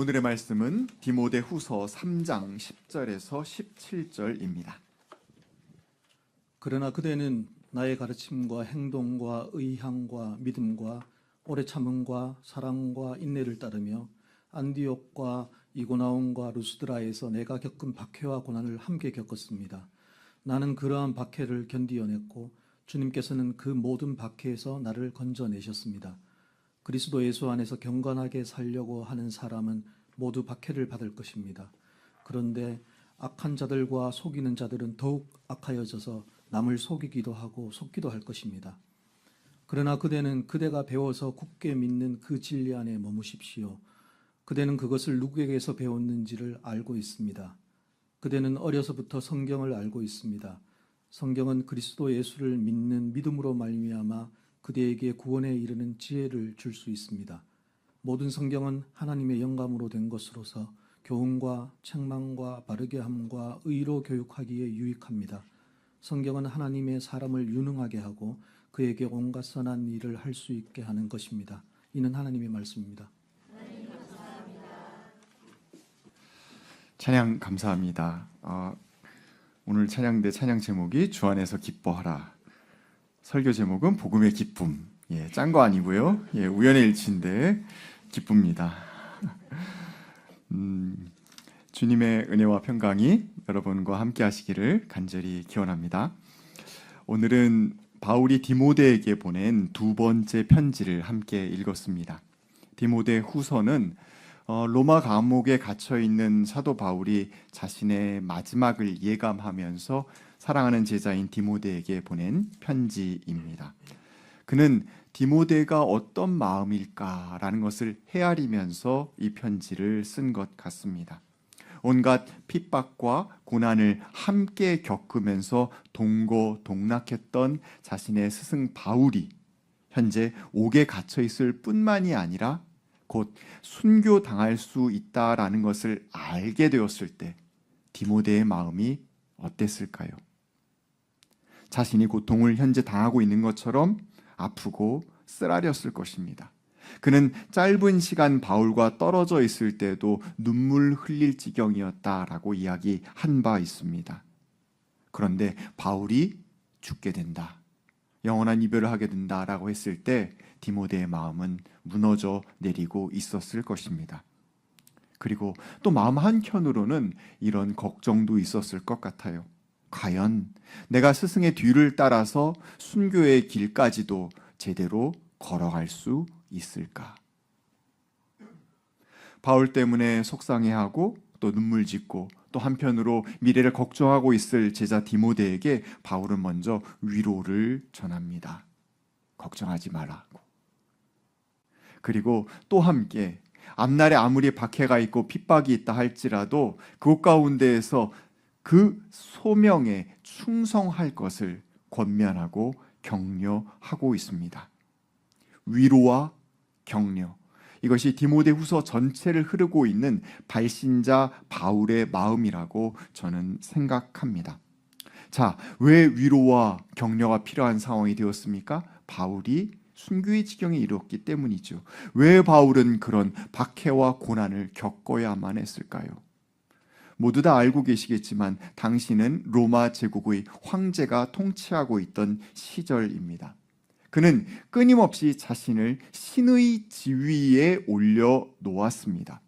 오늘의 말씀은 디모데후서 3장 10절에서 17절입니다. 그러나 그대는 나의 가르침과 행동과 의향과 믿음과 오래 참음과 사랑과 인내를 따르며 안디옥과 이고나온과 루스드라에서 내가 겪은 박해와 고난을 함께 겪었습니다. 나는 그러한 박해를 견디어냈고 주님께서는 그 모든 박해에서 나를 건져내셨습니다. 그리스도 예수 안에서 경건하게 살려고 하는 사람은 모두 박해를 받을 것입니다. 그런데 악한 자들과 속이는 자들은 더욱 악하여져서 남을 속이기도 하고 속기도 할 것입니다. 그러나 그대는 그대가 배워서 굳게 믿는 그 진리 안에 머무십시오. 그대는 그것을 누구에게서 배웠는지를 알고 있습니다. 그대는 어려서부터 성경을 알고 있습니다. 성경은 그리스도 예수를 믿는 믿음으로 말미암아 그대에게 구원에 이르는 지혜를 줄 수 있습니다. 모든 성경은 하나님의 영감으로 된 것으로서 교훈과 책망과 바르게 함과 의로 교육하기에 유익합니다. 성경은 하나님의 사람을 유능하게 하고 그에게 온갖 선한 일을 할 수 있게 하는 것입니다. 이는 하나님의 말씀입니다. 하나님 감사합니다. 찬양 감사합니다. 오늘 찬양대 찬양 제목이 주 안에서 기뻐하라. 설교 제목은 복음의 기쁨. 짠 거 아니고요. 우연의 일치인데 기쁩니다. 주님의 은혜와 평강이 여러분과 함께 하시기를 간절히 기원합니다. 오늘은 바울이 디모데에게 보낸 두 번째 편지를 함께 읽었습니다. 디모데 후서는 로마 감옥에 갇혀 있는 사도 바울이 자신의 마지막을 예감하면서 사랑하는 제자인 디모데에게 보낸 편지입니다. 그는 디모데가 어떤 마음일까라는 것을 헤아리면서 이 편지를 쓴 것 같습니다. 온갖 핍박과 고난을 함께 겪으면서 동고동락했던 자신의 스승 바울이 현재 옥에 갇혀 있을 뿐만이 아니라 곧 순교당할 수 있다라는 것을 알게 되었을 때 디모데의 마음이 어땠을까요? 자신이 고통을 현재 당하고 있는 것처럼 아프고 쓰라렸을 것입니다. 그는 짧은 시간 바울과 떨어져 있을 때도 눈물 흘릴 지경이었다라고 이야기한 바 있습니다. 그런데 바울이 죽게 된다, 영원한 이별을 하게 된다라고 했을 때 디모데의 마음은 무너져 내리고 있었을 것입니다. 그리고 또 마음 한켠으로는 이런 걱정도 있었을 것 같아요. 과연 내가 스승의 뒤를 따라서 순교의 길까지도 제대로 걸어갈 수 있을까? 바울 때문에 속상해하고 또 눈물 짓고 또 한편으로 미래를 걱정하고 있을 제자 디모데에게 바울은 먼저 위로를 전합니다. 걱정하지 말라고. 그리고 또 함께 앞날에 아무리 박해가 있고 핍박이 있다 할지라도 그곳 가운데에서 그 소명에 충성할 것을 권면하고 격려하고 있습니다. 위로와 격려, 이것이 디모데후서 전체를 흐르고 있는 발신자 바울의 마음이라고 저는 생각합니다. 자, 왜 위로와 격려가 필요한 상황이 되었습니까? 바울이 순교의 지경에 이르렀기 때문이죠. 왜 바울은 그런 박해와 고난을 겪어야만 했을까요? 모두 다 알고 계시겠지만 당시는 로마 제국의 황제가 통치하고 있던 시절입니다. 그는 끊임없이 자신을 신의 지위에 올려놓았습니다.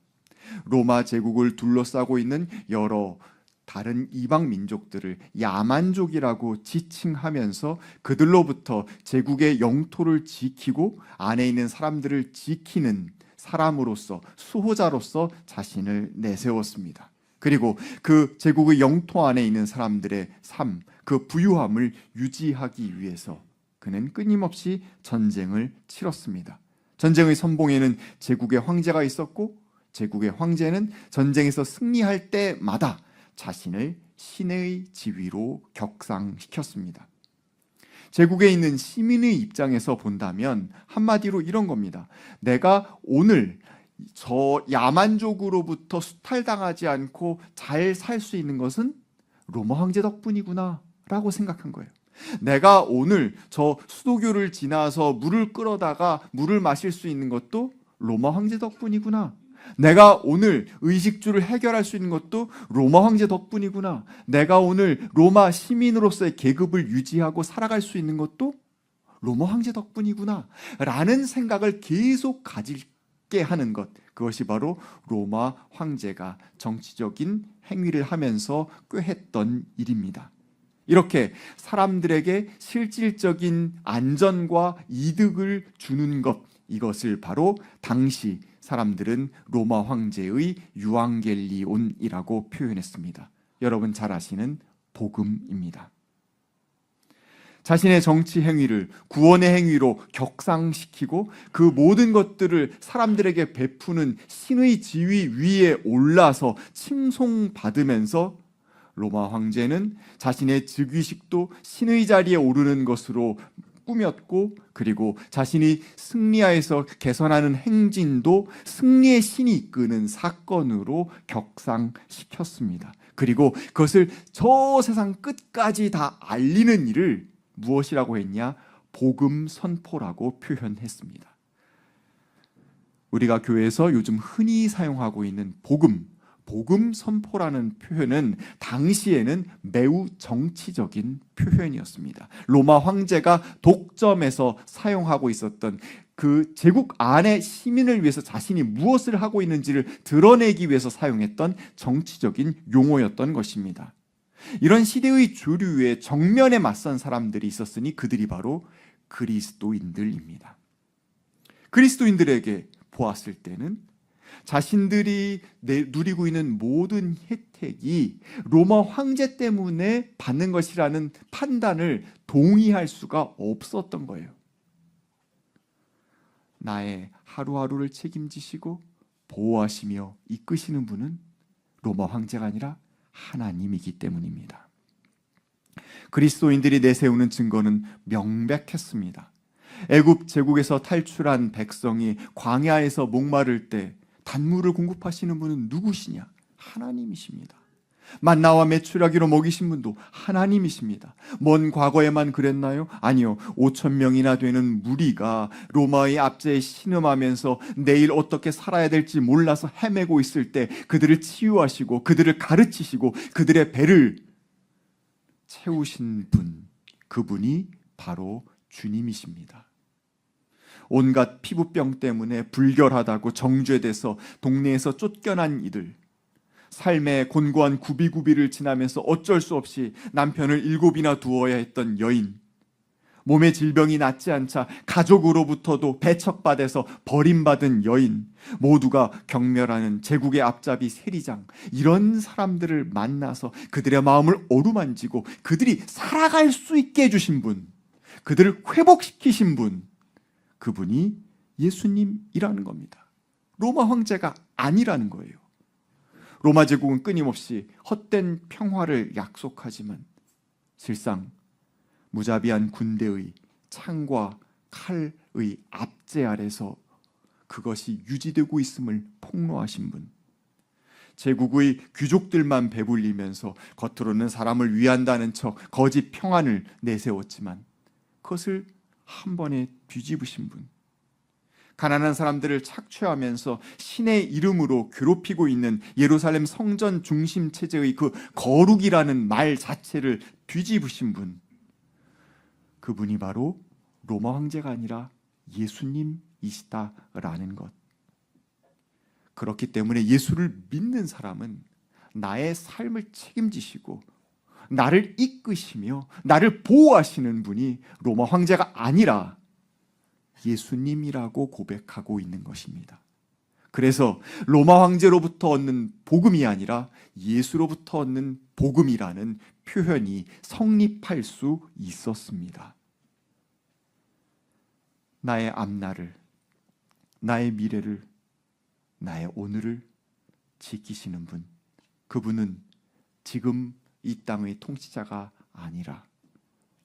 로마 제국을 둘러싸고 있는 여러 다른 이방 민족들을 야만족이라고 지칭하면서 그들로부터 제국의 영토를 지키고 안에 있는 사람들을 지키는 사람으로서, 수호자로서 자신을 내세웠습니다. 그리고 그 제국의 영토 안에 있는 사람들의 삶, 그 부유함을 유지하기 위해서 그는 끊임없이 전쟁을 치렀습니다. 전쟁의 선봉에는 제국의 황제가 있었고 제국의 황제는 전쟁에서 승리할 때마다 자신을 신의 지위로 격상시켰습니다. 제국에 있는 시민의 입장에서 본다면 한마디로 이런 겁니다. 내가 오늘 저 야만족으로부터 수탈당하지 않고 잘 살 수 있는 것은 로마 황제 덕분이구나 라고 생각한 거예요. 내가 오늘 저 수도교를 지나서 물을 끌어다가 물을 마실 수 있는 것도 로마 황제 덕분이구나. 내가 오늘 의식주를 해결할 수 있는 것도 로마 황제 덕분이구나. 내가 오늘 로마 시민으로서의 계급을 유지하고 살아갈 수 있는 것도 로마 황제 덕분이구나 라는 생각을 계속 가질게 하는 것, 그것이 바로 로마 황제가 정치적인 행위를 하면서 꾀했던 일입니다. 이렇게 사람들에게 실질적인 안전과 이득을 주는 것, 이것을 바로 당시 사람들은 로마 황제의 유앙겔리온이라고 표현했습니다. 여러분 잘 아시는 복음입니다. 자신의 정치 행위를 구원의 행위로 격상시키고 그 모든 것들을 사람들에게 베푸는 신의 지위 위에 올라서 칭송받으면서 로마 황제는 자신의 즉위식도 신의 자리에 오르는 것으로 꾸몄고, 그리고 자신이 승리하여서 개선하는 행진도 승리의 신이 이끄는 사건으로 격상시켰습니다. 그리고 그것을 저 세상 끝까지 다 알리는 일을 무엇이라고 했냐? 복음 선포라고 표현했습니다. 우리가 교회에서 요즘 흔히 사용하고 있는 복음 선포라는 표현은 당시에는 매우 정치적인 표현이었습니다. 로마 황제가 독점해서 사용하고 있었던 그 제국 안의 시민을 위해서 자신이 무엇을 하고 있는지를 드러내기 위해서 사용했던 정치적인 용어였던 것입니다. 이런 시대의 주류에 정면에 맞선 사람들이 있었으니 그들이 바로 그리스도인들입니다. 그리스도인들에게 보았을 때는 자신들이 누리고 있는 모든 혜택이 로마 황제 때문에 받는 것이라는 판단을 동의할 수가 없었던 거예요. 나의 하루하루를 책임지시고 보호하시며 이끄시는 분은 로마 황제가 아니라 하나님이기 때문입니다. 그리스도인들이 내세우는 증거는 명백했습니다. 애굽 제국에서 탈출한 백성이 광야에서 목마를 때 단물을 공급하시는 분은 누구시냐? 하나님이십니다. 만나와 메추라기로 먹이신 분도 하나님이십니다. 먼 과거에만 그랬나요? 아니요. 5,000명이나 되는 무리가 로마의 압제에 신음하면서 내일 어떻게 살아야 될지 몰라서 헤매고 있을 때 그들을 치유하시고 그들을 가르치시고 그들의 배를 채우신 분, 그분이 바로 주님이십니다. 온갖 피부병 때문에 불결하다고 정죄돼서 동네에서 쫓겨난 이들, 삶의 곤고한 구비구비를 지나면서 어쩔 수 없이 남편을 7이나 두어야 했던 여인, 몸의 질병이 낫지 않자 가족으로부터도 배척받아서 버림받은 여인, 모두가 경멸하는 제국의 앞잡이 세리장, 이런 사람들을 만나서 그들의 마음을 어루만지고 그들이 살아갈 수 있게 해주신 분, 그들을 회복시키신 분, 그분이 예수님이라는 겁니다. 로마 황제가 아니라는 거예요. 로마 제국은 끊임없이 헛된 평화를 약속하지만 실상 무자비한 군대의 창과 칼의 압제 아래서 그것이 유지되고 있음을 폭로하신 분, 제국의 귀족들만 배불리면서 겉으로는 사람을 위한다는 척 거짓 평안을 내세웠지만 그것을 한 번에 뒤집으신 분, 가난한 사람들을 착취하면서 신의 이름으로 괴롭히고 있는 예루살렘 성전 중심 체제의 그 거룩이라는 말 자체를 뒤집으신 분, 그분이 바로 로마 황제가 아니라 예수님이시다라는 것. 그렇기 때문에 예수를 믿는 사람은 나의 삶을 책임지시고 나를 이끄시며 나를 보호하시는 분이 로마 황제가 아니라 예수님이라고 고백하고 있는 것입니다. 그래서 로마 황제로부터 얻는 복음이 아니라 예수로부터 얻는 복음이라는 표현이 성립할 수 있었습니다. 나의 앞날을, 나의 미래를, 나의 오늘을 지키시는 분, 그분은 지금 이 땅의 통치자가 아니라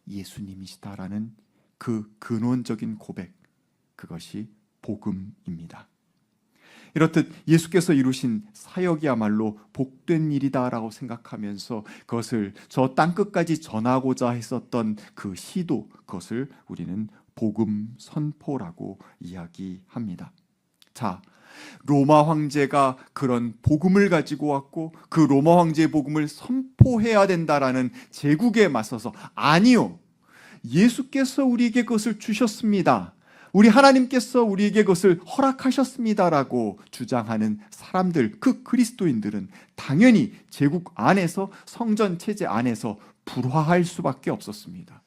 예수님이시다라는 그 근원적인 고백, 그것이 복음입니다. 이렇듯 예수께서 이루신 사역이야말로 복된 일이다라고 생각하면서 그것을 저 땅끝까지 전하고자 했었던 그 시도, 그것을 우리는 복음 선포라고 이야기합니다. 자, 로마 황제가 그런 복음을 가지고 왔고 그 로마 황제의 복음을 선포해야 된다라는 제국에 맞서서 아니요, 예수께서 우리에게 그것을 주셨습니다, 우리 하나님께서 우리에게 그것을 허락하셨습니다라고 주장하는 사람들, 그 그리스도인들은 당연히 제국 안에서, 성전 체제 안에서 불화할 수밖에 없었습니다.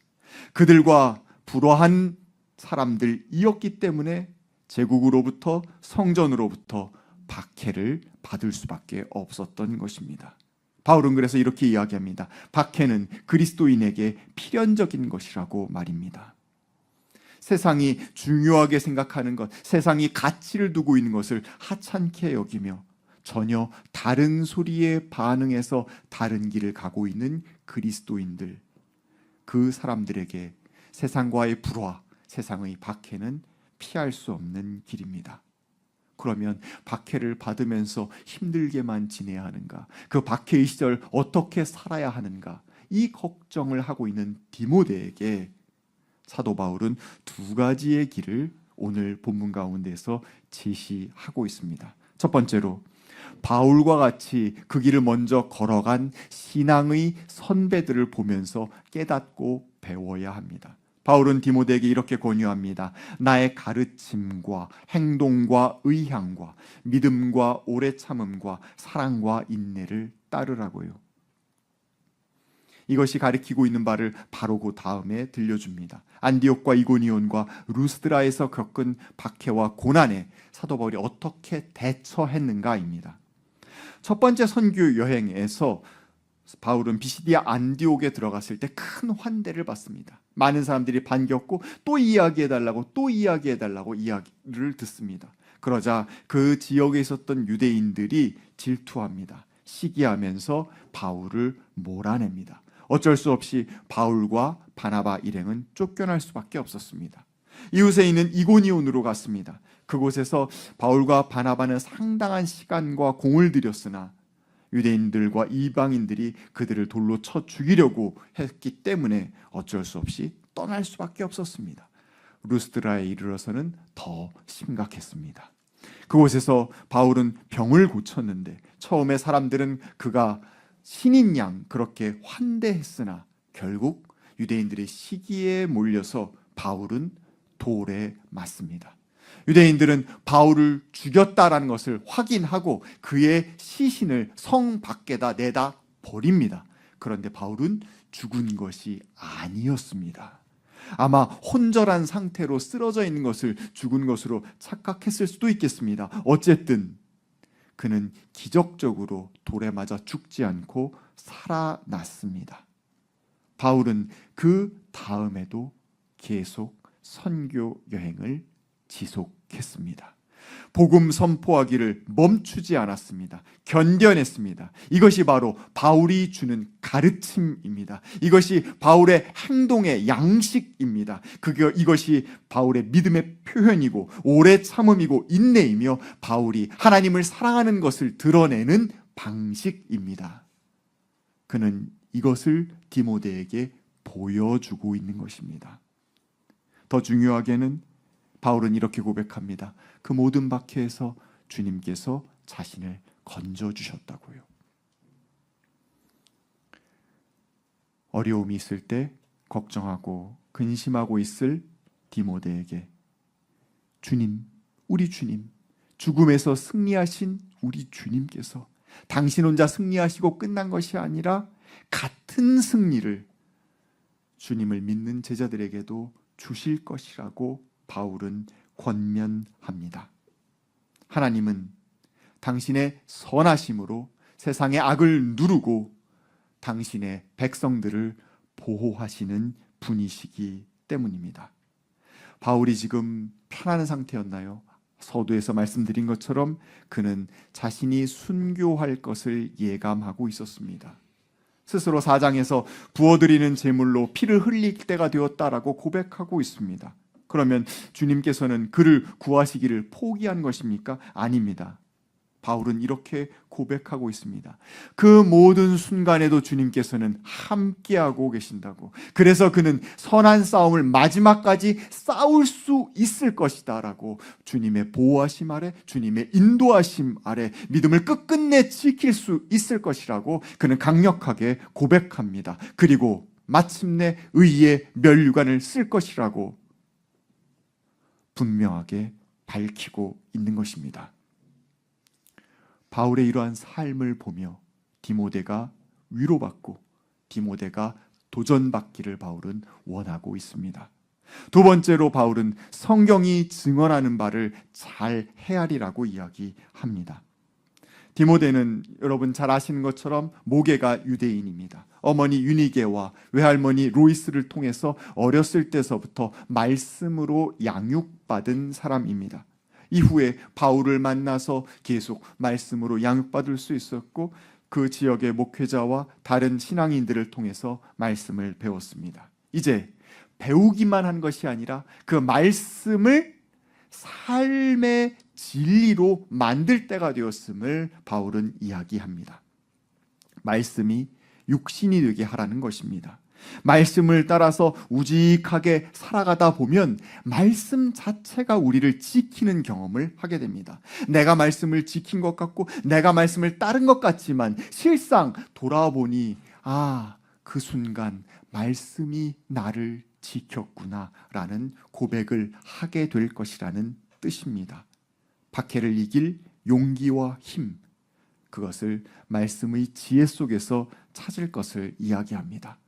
그들과 불화한 사람들이었기 때문에 제국으로부터, 성전으로부터 박해를 받을 수밖에 없었던 것입니다. 바울은 그래서 이렇게 이야기합니다. 박해는 그리스도인에게 필연적인 것이라고 말입니다. 세상이 중요하게 생각하는 것, 세상이 가치를 두고 있는 것을 하찮게 여기며 전혀 다른 소리에 반응해서 다른 길을 가고 있는 그리스도인들, 그 사람들에게 세상과의 불화, 세상의 박해는 피할 수 없는 길입니다. 그러면 박해를 받으면서 힘들게만 지내야 하는가? 그 박해의 시절 어떻게 살아야 하는가? 이 걱정을 하고 있는 디모데에게 사도 바울은 두 가지의 길을 오늘 본문 가운데서 제시하고 있습니다. 첫 번째로 바울과 같이 그 길을 먼저 걸어간 신앙의 선배들을 보면서 깨닫고 배워야 합니다. 바울은 디모데에게 이렇게 권유합니다. 나의 가르침과 행동과 의향과 믿음과 오래 참음과 사랑과 인내를 따르라고요. 이것이 가리키고 있는 바를 바로 그 다음에 들려줍니다. 안디옥과 이고니온과 루스드라에서 겪은 박해와 고난에 사도 바울이 어떻게 대처했는가입니다. 첫 번째 선교 여행에서 바울은 비시디아 안디옥에 들어갔을 때 큰 환대를 받습니다. 많은 사람들이 반겼고 또 이야기해달라고 또 이야기해달라고 이야기를 듣습니다. 그러자 그 지역에 있었던 유대인들이 질투합니다. 시기하면서 바울을 몰아냅니다. 어쩔 수 없이 바울과 바나바 일행은 쫓겨날 수밖에 없었습니다. 이웃에 있는 이고니온으로 갔습니다. 그곳에서 바울과 바나바는 상당한 시간과 공을 들였으나 유대인들과 이방인들이 그들을 돌로 쳐 죽이려고 했기 때문에 어쩔 수 없이 떠날 수밖에 없었습니다. 루스드라에 이르러서는 더 심각했습니다. 그곳에서 바울은 병을 고쳤는데 처음에 사람들은 그가 신인 양 그렇게 환대했으나 결국 유대인들의 시기에 몰려서 바울은 돌에 맞습니다. 유대인들은 바울을 죽였다라는 것을 확인하고 그의 시신을 성 밖에다 내다 버립니다. 그런데 바울은 죽은 것이 아니었습니다. 아마 혼절한 상태로 쓰러져 있는 것을 죽은 것으로 착각했을 수도 있겠습니다. 어쨌든 그는 기적적으로 돌에 맞아 죽지 않고 살아났습니다. 바울은 그 다음에도 계속 선교 여행을 지속했습니다. 복음 선포하기를 멈추지 않았습니다. 견뎌냈습니다. 이것이 바로 바울이 주는 가르침입니다. 이것이 바울의 행동의 양식입니다. 이것이 바울의 믿음의 표현이고 오래 참음이고 인내이며 바울이 하나님을 사랑하는 것을 드러내는 방식입니다. 그는 이것을 디모데에게 보여주고 있는 것입니다. 더 중요하게는 바울은 이렇게 고백합니다. 그 모든 박해에서 주님께서 자신을 건져주셨다고요. 어려움이 있을 때 걱정하고 근심하고 있을 디모데에게 주님, 우리 주님, 죽음에서 승리하신 우리 주님께서 당신 혼자 승리하시고 끝난 것이 아니라 같은 승리를 주님을 믿는 제자들에게도 주실 것이라고 바울은 권면합니다. 하나님은 당신의 선하심으로 세상의 악을 누르고 당신의 백성들을 보호하시는 분이시기 때문입니다. 바울이 지금 편안한 상태였나요? 서두에서 말씀드린 것처럼 그는 자신이 순교할 것을 예감하고 있었습니다. 스스로 4장에서 부어드리는 제물로 피를 흘릴 때가 되었다라고 고백하고 있습니다. 그러면 주님께서는 그를 구하시기를 포기한 것입니까? 아닙니다. 바울은 이렇게 고백하고 있습니다. 그 모든 순간에도 주님께서는 함께하고 계신다고. 그래서 그는 선한 싸움을 마지막까지 싸울 수 있을 것이다 라고 주님의 보호하심 아래, 주님의 인도하심 아래 믿음을 끝끝내 지킬 수 있을 것이라고 그는 강력하게 고백합니다. 그리고 마침내 의의 면류관을 쓸 것이라고 분명하게 밝히고 있는 것입니다. 바울의 이러한 삶을 보며 디모데가 위로받고 디모데가 도전받기를 바울은 원하고 있습니다. 두 번째로 바울은 성경이 증언하는 바를 잘 헤아리라고 이야기합니다. 디모데는 여러분 잘 아시는 것처럼 모계가 유대인입니다. 어머니 유니게와 외할머니 로이스를 통해서 어렸을 때서부터 말씀으로 양육받은 사람입니다. 이후에 바울을 만나서 계속 말씀으로 양육받을 수 있었고 그 지역의 목회자와 다른 신앙인들을 통해서 말씀을 배웠습니다. 이제 배우기만 한 것이 아니라 그 말씀을 삶의 진리로 만들 때가 되었음을 바울은 이야기합니다. 말씀이 육신이 되게 하라는 것입니다. 말씀을 따라서 우직하게 살아가다 보면 말씀 자체가 우리를 지키는 경험을 하게 됩니다. 내가 말씀을 지킨 것 같고 내가 말씀을 따른 것 같지만 실상 돌아보니 그 순간 말씀이 나를 지켰구나라는 고백을 하게 될 것이라는 뜻입니다. 박해를 이길 용기와 힘, 그것을 말씀의 지혜 속에서 찾을 것을 이야기합니다.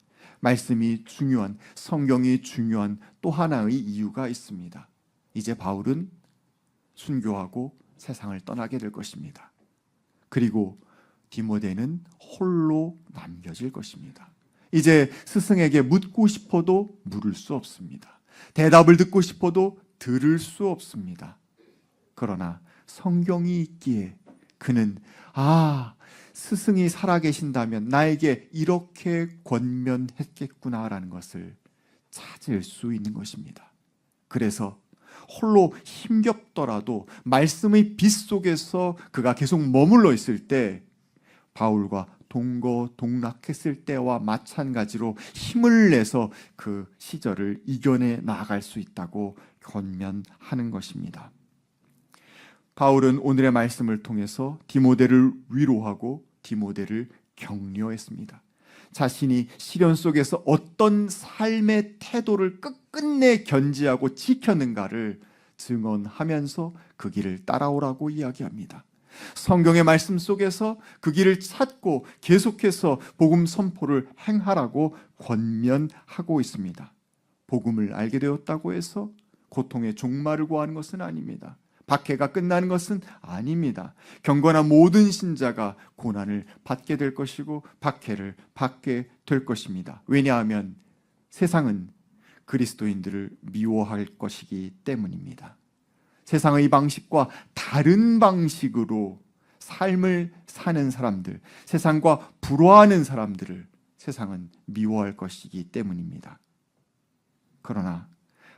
말씀이 중요한, 성경이 중요한 또 하나의 이유가 있습니다. 이제 바울은 순교하고 세상을 떠나게 될 것입니다. 그리고 디모데는 홀로 남겨질 것입니다. 이제 스승에게 묻고 싶어도 물을 수 없습니다. 대답을 듣고 싶어도 들을 수 없습니다. 그러나 성경이 있기에 그는 스승이 살아계신다면 나에게 이렇게 권면했겠구나라는 것을 찾을 수 있는 것입니다. 그래서 홀로 힘겹더라도 말씀의 빛 속에서 그가 계속 머물러 있을 때 바울과 동거동락했을 때와 마찬가지로 힘을 내서 그 시절을 이겨내 나아갈 수 있다고 권면하는 것입니다. 바울은 오늘의 말씀을 통해서 디모데를 위로하고 디모데를 격려했습니다. 자신이 시련 속에서 어떤 삶의 태도를 끝끝내 견지하고 지켰는가를 증언하면서 그 길을 따라오라고 이야기합니다. 성경의 말씀 속에서 그 길을 찾고 계속해서 복음 선포를 행하라고 권면하고 있습니다. 복음을 알게 되었다고 해서 고통의 종말을 구하는 것은 아닙니다. 박해가 끝나는 것은 아닙니다. 경건한 모든 신자가 고난을 받게 될 것이고 박해를 받게 될 것입니다. 왜냐하면 세상은 그리스도인들을 미워할 것이기 때문입니다. 세상의 방식과 다른 방식으로 삶을 사는 사람들, 세상과 불화하는 사람들을 세상은 미워할 것이기 때문입니다. 그러나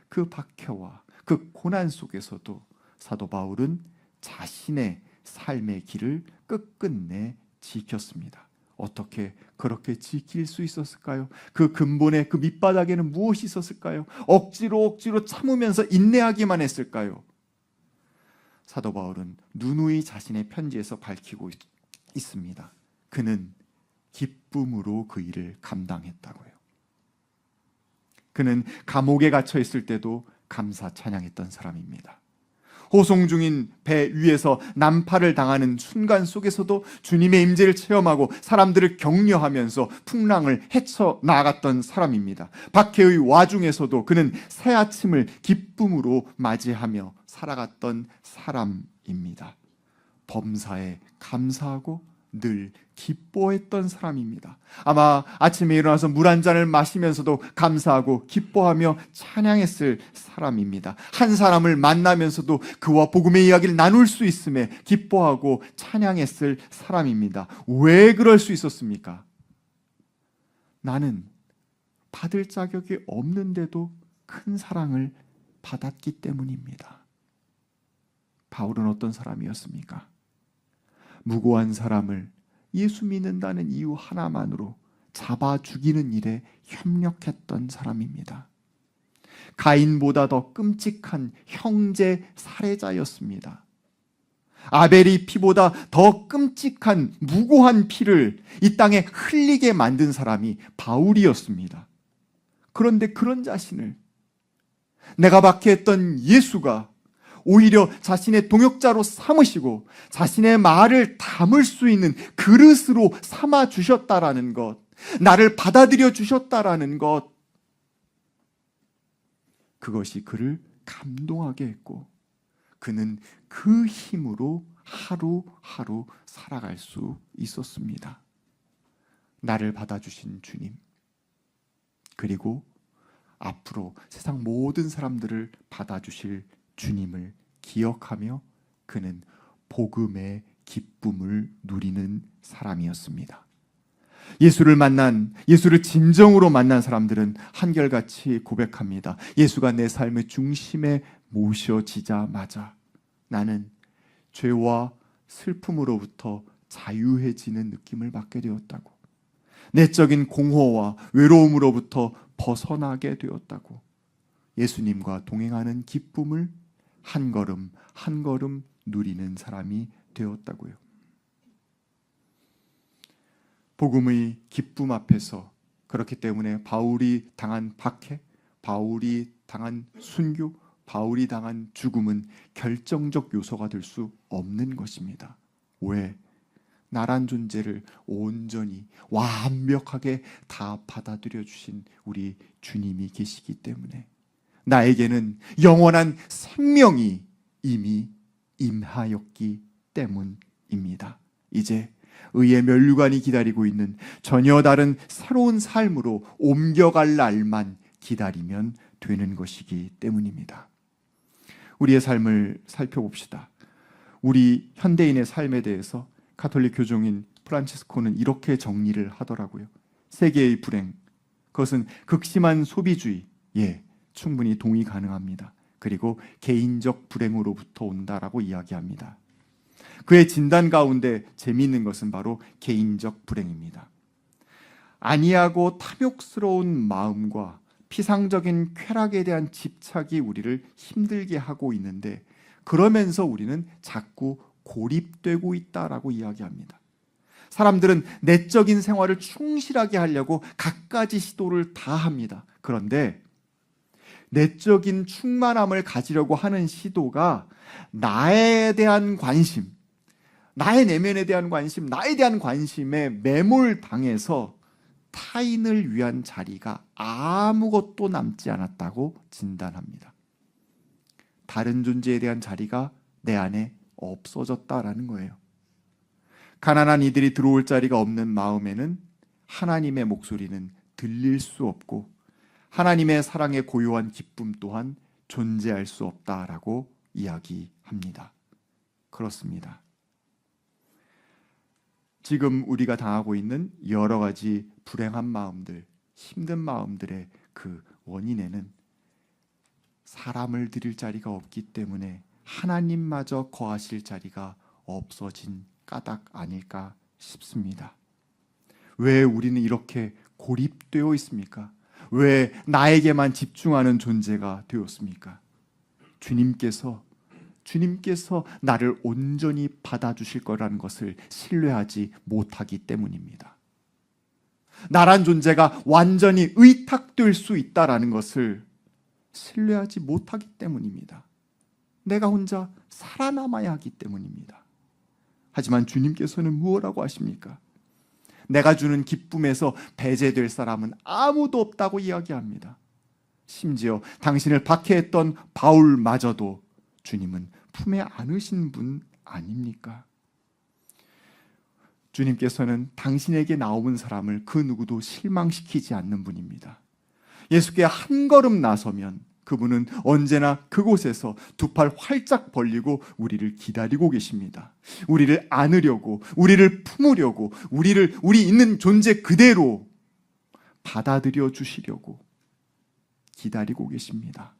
그 박해와 그 고난 속에서도 사도 바울은 자신의 삶의 길을 끝끝내 지켰습니다. 어떻게 그렇게 지킬 수 있었을까요? 그 근본에 그 밑바닥에는 무엇이 있었을까요? 억지로 참으면서 인내하기만 했을까요? 사도 바울은 누누이 자신의 편지에서 밝히고 있습니다. 그는 기쁨으로 그 일을 감당했다고요. 그는 감옥에 갇혀 있을 때도 감사 찬양했던 사람입니다. 호송 중인 배 위에서 난파를 당하는 순간 속에서도 주님의 임재를 체험하고 사람들을 격려하면서 풍랑을 헤쳐나갔던 사람입니다. 박해의 와중에서도 그는 새 아침을 기쁨으로 맞이하며 살아갔던 사람입니다. 범사에 감사하고 늘 기뻐했던 사람입니다. 아마 아침에 일어나서 물 한 잔을 마시면서도 감사하고 기뻐하며 찬양했을 사람입니다. 한 사람을 만나면서도 그와 복음의 이야기를 나눌 수 있음에 기뻐하고 찬양했을 사람입니다. 왜 그럴 수 있었습니까? 나는 받을 자격이 없는데도 큰 사랑을 받았기 때문입니다. 바울은 어떤 사람이었습니까? 무고한 사람을 예수 믿는다는 이유 하나만으로 잡아 죽이는 일에 협력했던 사람입니다. 가인보다 더 끔찍한 형제 살해자였습니다. 아벨이 피보다 더 끔찍한 무고한 피를 이 땅에 흘리게 만든 사람이 바울이었습니다. 그런데 그런 자신을 내가 박해했던 예수가 오히려 자신의 동역자로 삼으시고 자신의 말을 담을 수 있는 그릇으로 삼아 주셨다라는 것, 나를 받아들여 주셨다라는 것, 그것이 그를 감동하게 했고 그는 그 힘으로 하루하루 살아갈 수 있었습니다. 나를 받아주신 주님, 그리고 앞으로 세상 모든 사람들을 받아주실 주님을 기억하며 그는 복음의 기쁨을 누리는 사람이었습니다. 예수를 진정으로 만난 사람들은 한결같이 고백합니다. 예수가 내 삶의 중심에 모셔지자마자 나는 죄와 슬픔으로부터 자유해지는 느낌을 받게 되었다고, 내적인 공허와 외로움으로부터 벗어나게 되었다고, 예수님과 동행하는 기쁨을 한 걸음 한 걸음 누리는 사람이 되었다고요. 복음의 기쁨 앞에서, 그렇기 때문에 바울이 당한 박해, 바울이 당한 순교, 바울이 당한 죽음은 결정적 요소가 될 수 없는 것입니다. 왜? 나란 존재를 온전히 완벽하게 다 받아들여 주신 우리 주님이 계시기 때문에, 나에게는 영원한 생명이 이미 임하였기 때문입니다. 이제 의의 면류관이 기다리고 있는 전혀 다른 새로운 삶으로 옮겨갈 날만 기다리면 되는 것이기 때문입니다. 우리의 삶을 살펴봅시다. 우리 현대인의 삶에 대해서 가톨릭 교종인 프란치스코는 이렇게 정리를 하더라고요. 세계의 불행, 그것은 극심한 소비주의, 충분히 동의 가능합니다. 그리고 개인적 불행으로부터 온다라고 이야기합니다. 그의 진단 가운데 재미있는 것은 바로 개인적 불행입니다. 안이하고 탐욕스러운 마음과 피상적인 쾌락에 대한 집착이 우리를 힘들게 하고 있는데, 그러면서 우리는 자꾸 고립되고 있다라고 이야기합니다. 사람들은 내적인 생활을 충실하게 하려고 갖가지 시도를 다 합니다. 그런데 내적인 충만함을 가지려고 하는 시도가 나에 대한 관심, 나의 내면에 대한 관심, 나에 대한 관심에 매몰당해서 타인을 위한 자리가 아무것도 남지 않았다고 진단합니다. 다른 존재에 대한 자리가 내 안에 없어졌다라는 거예요. 가난한 이들이 들어올 자리가 없는 마음에는 하나님의 목소리는 들릴 수 없고 하나님의 사랑의 고요한 기쁨 또한 존재할 수 없다라고 이야기합니다. 그렇습니다. 지금 우리가 당하고 있는 여러 가지 불행한 마음들, 힘든 마음들의 그 원인에는 사람을 드릴 자리가 없기 때문에 하나님마저 거하실 자리가 없어진 까닭 아닐까 싶습니다. 왜 우리는 이렇게 고립되어 있습니까? 왜 나에게만 집중하는 존재가 되었습니까? 주님께서 나를 온전히 받아주실 거라는 것을 신뢰하지 못하기 때문입니다. 나란 존재가 완전히 의탁될 수 있다라는 것을 신뢰하지 못하기 때문입니다. 내가 혼자 살아남아야 하기 때문입니다. 하지만 주님께서는 무엇라고 하십니까? 내가 주는 기쁨에서 배제될 사람은 아무도 없다고 이야기합니다. 심지어 당신을 박해했던 바울마저도 주님은 품에 안으신 분 아닙니까? 주님께서는 당신에게 나오는 사람을 그 누구도 실망시키지 않는 분입니다. 예수께 한 걸음 나서면 그분은 언제나 그곳에서 두 팔 활짝 벌리고 우리를 기다리고 계십니다. 우리를 안으려고, 우리를 품으려고, 우리 있는 존재 그대로 받아들여 주시려고 기다리고 계십니다.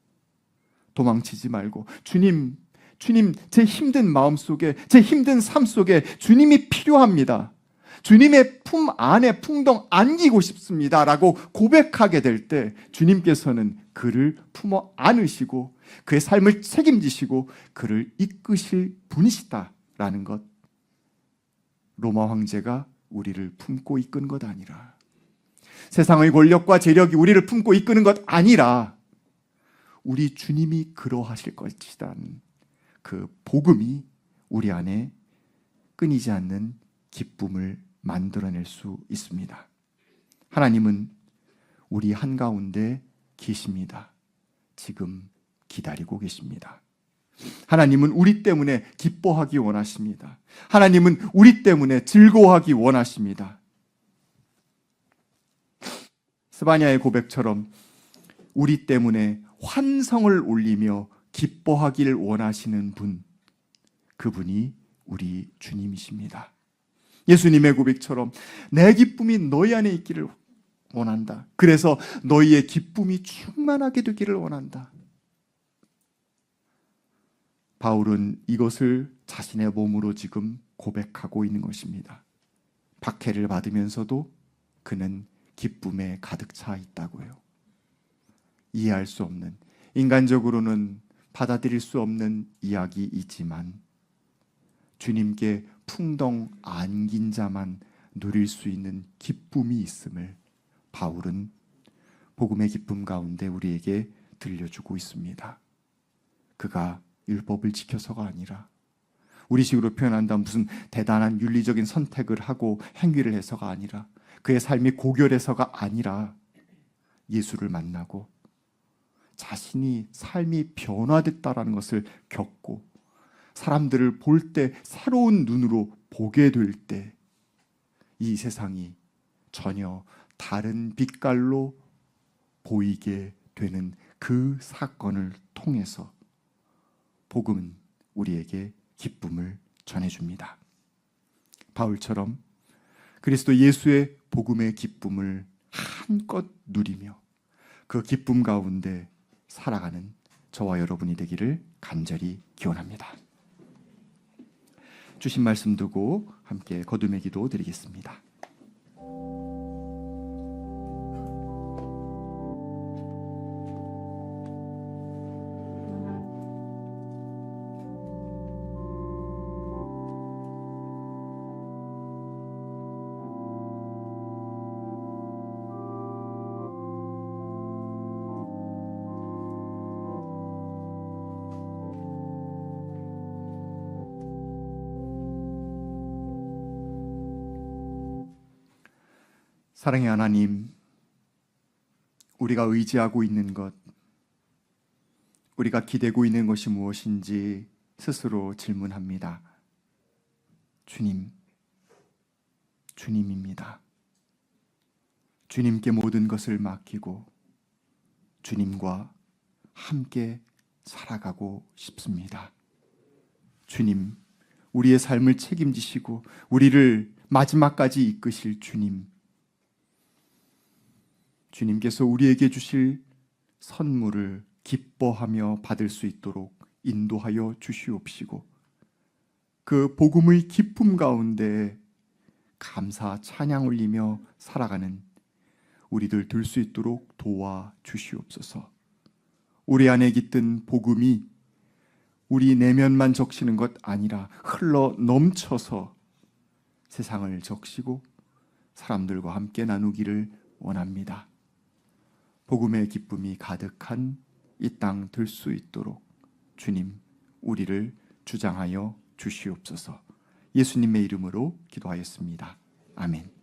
도망치지 말고 주님 주님, 제 힘든 마음 속에, 제 힘든 삶 속에 주님이 필요합니다. 주님의 품 안에 풍덩 안기고 싶습니다 라고 고백하게 될 때 주님께서는 그를 품어 안으시고 그의 삶을 책임지시고 그를 이끄실 분이시다라는 것, 로마 황제가 우리를 품고 이끄는 것 아니라, 세상의 권력과 재력이 우리를 품고 이끄는 것 아니라 우리 주님이 그러하실 것이라는 그 복음이 우리 안에 끊이지 않는 기쁨을 만들어낼 수 있습니다. 하나님은 우리 한가운데 계십니다. 지금 기다리고 계십니다. 하나님은 우리 때문에 기뻐하기 원하십니다. 하나님은 우리 때문에 즐거워하기 원하십니다. 스바냐의 고백처럼 우리 때문에 환성을 올리며 기뻐하기를 원하시는 분, 그분이 우리 주님이십니다. 예수님의 고백처럼 내 기쁨이 너희 안에 있기를 원한다. 그래서 너희의 기쁨이 충만하게 되기를 원한다. 바울은 이것을 자신의 몸으로 지금 고백하고 있는 것입니다. 박해를 받으면서도 그는 기쁨에 가득 차 있다고요. 이해할 수 없는, 인간적으로는 받아들일 수 없는 이야기이지만 주님께 풍덩 안긴 자만 누릴 수 있는 기쁨이 있음을 바울은 복음의 기쁨 가운데 우리에게 들려주고 있습니다. 그가 율법을 지켜서가 아니라, 우리식으로 표현한다면 무슨 대단한 윤리적인 선택을 하고 행위를 해서가 아니라, 그의 삶이 고결해서가 아니라 예수를 만나고 자신이 삶이 변화됐다라는 것을 겪고 사람들을 볼 때 새로운 눈으로 보게 될 때 이 세상이 전혀 다른 빛깔로 보이게 되는 그 사건을 통해서 복음은 우리에게 기쁨을 전해줍니다. 바울처럼 그리스도 예수의 복음의 기쁨을 한껏 누리며 그 기쁨 가운데 살아가는 저와 여러분이 되기를 간절히 기원합니다. 주신 말씀 두고 함께 거듭의 기도 드리겠습니다. 사랑의 하나님, 우리가 의지하고 있는 것, 우리가 기대고 있는 것이 무엇인지 스스로 질문합니다. 주님입니다. 주님께 모든 것을 맡기고 주님과 함께 살아가고 싶습니다. 주님, 우리의 삶을 책임지시고 우리를 마지막까지 이끄실 주님, 주님께서 우리에게 주실 선물을 기뻐하며 받을 수 있도록 인도하여 주시옵시고 그 복음의 기쁨 가운데 감사 찬양 올리며 살아가는 우리들 될 수 있도록 도와 주시옵소서. 우리 안에 깃든 복음이 우리 내면만 적시는 것 아니라 흘러 넘쳐서 세상을 적시고 사람들과 함께 나누기를 원합니다. 복음의 기쁨이 가득한 이 땅 될 수 있도록 주님, 우리를 주장하여 주시옵소서. 예수님의 이름으로 기도하였습니다. 아멘.